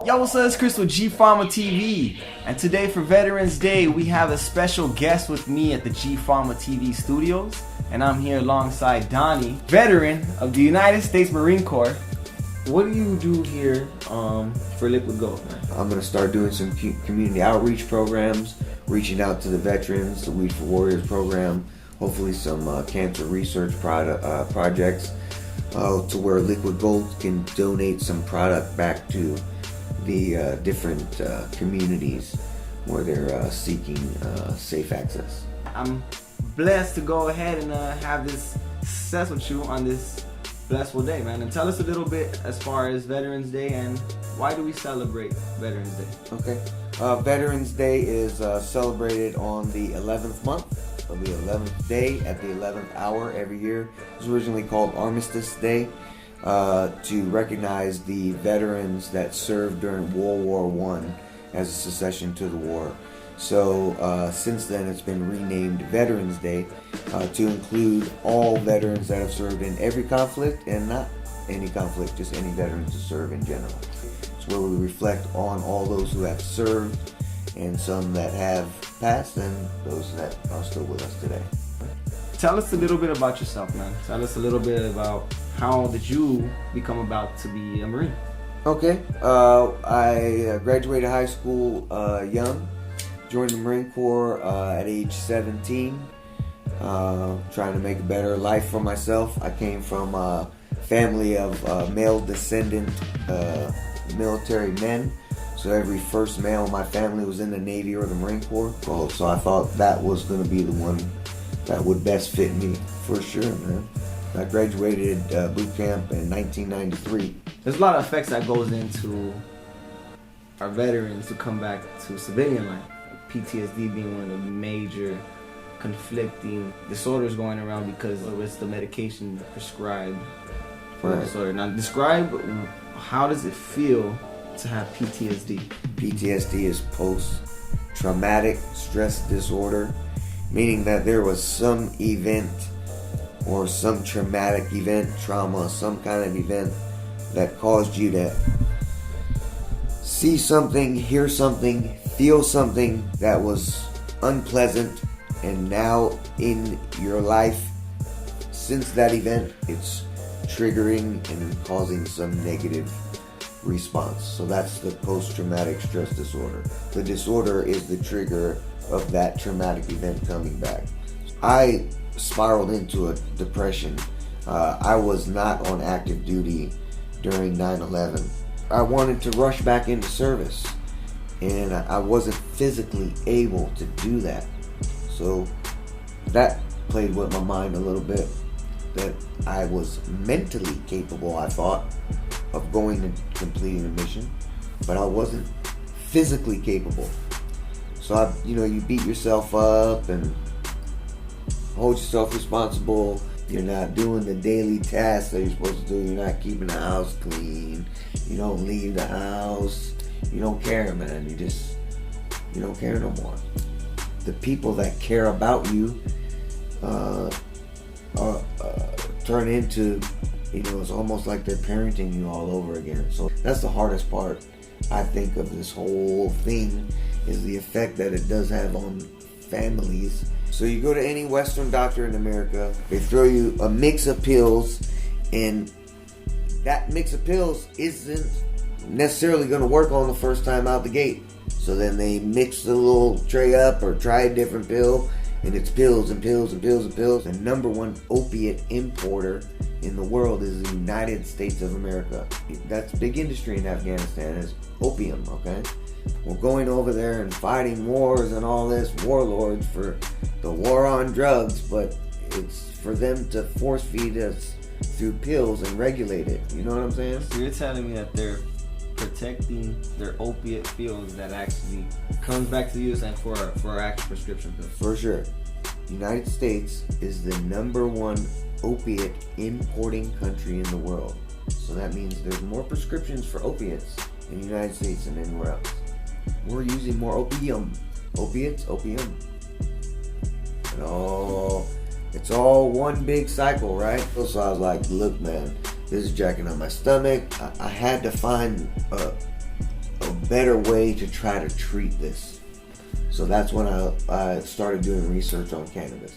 Yo, what's up? It's Chris with FarmaTV, and today for Veterans Day we have a special guest with me at the FarmaTV studios, and I'm here alongside Donnie, veteran of the United States Marine Corps. What do you do here for Liquid Gold, man? I'm going to start doing some community outreach programs, reaching out to the veterans, the Weed for Warriors program, hopefully some cancer research projects to where Liquid Gold can donate some product back to the different communities where they're seeking safe access. I'm blessed to go ahead and have this success with you on this blessful day, man. And tell us a little bit as far as Veterans Day and why do we celebrate Veterans Day? Okay. Veterans Day is celebrated on the 11th month of the 11th day at the 11th hour every year. It was originally called Armistice Day to recognize the veterans that served during World War I as a succession to the war. So since then it's been renamed Veterans Day to include all veterans that have served in every conflict, and not any conflict, just any veterans to serve in general. It's where we reflect on all those who have served and some that have passed and those that are still with us today. Tell us a little bit about yourself, man. Tell us a little bit about how did you become about to be a Marine? Okay, I graduated high school young. Joined the Marine Corps at age 17, trying to make a better life for myself. I came from a family of male descendant military men, so every first male in my family was in the Navy or the Marine Corps. So I thought that was going to be the one that would best fit me, for sure, man. I graduated boot camp in 1993. There's a lot of effects that goes into our veterans to come back to civilian life. PTSD being one of the major conflicting disorders going around because it's the medication prescribed for the disorder. Now describe, how does it feel to have PTSD? PTSD is post-traumatic stress disorder, meaning that there was some event or some traumatic event, trauma, some kind of event that caused you to see something, hear something, feel something that was unpleasant, and now in your life since that event it's triggering and causing some negative response. So that's the post-traumatic stress disorder. The disorder is the trigger of that traumatic event coming back. I spiraled into a depression. I was not on active duty during 9/11. I wanted to rush back into service, and I wasn't physically able to do that. So that played with my mind a little bit, that I was mentally capable, I thought, of going and completing a mission, but I wasn't physically capable. So you beat yourself up and hold yourself responsible. You're not doing the daily tasks that you're supposed to do. You're not keeping the house clean. You don't leave the house. You don't care, man. You don't care no more. The people that care about you turn into, it's almost like they're parenting you all over again. So that's the hardest part, I think, of this whole thing, is the effect that it does have on families. So you go to any Western doctor in America, they throw you a mix of pills, and that mix of pills isn't necessarily going to work on the first time out the gate. So then they mix the little tray up or try a different pill, and it's pills and pills and pills and pills. The number one opiate importer in the world is the United States of America. That's a big industry in Afghanistan, is opium, okay? We're going over there and fighting wars and all this, warlords for the war on drugs, but it's for them to force feed us through pills and regulate it. You know what I'm saying? So you're telling me that they're protecting their opiate fields that actually comes back to the US and for actual prescription pills? For sure. United States is the number one opiate importing country in the world. So that means there's more prescriptions for opiates in the United States than anywhere else. We're using more opium. Opiates, opium. It's all one big cycle, right? So I was like, look, man, this is jacking on my stomach. I had to find a better way to try to treat this. So that's when I started doing research on cannabis.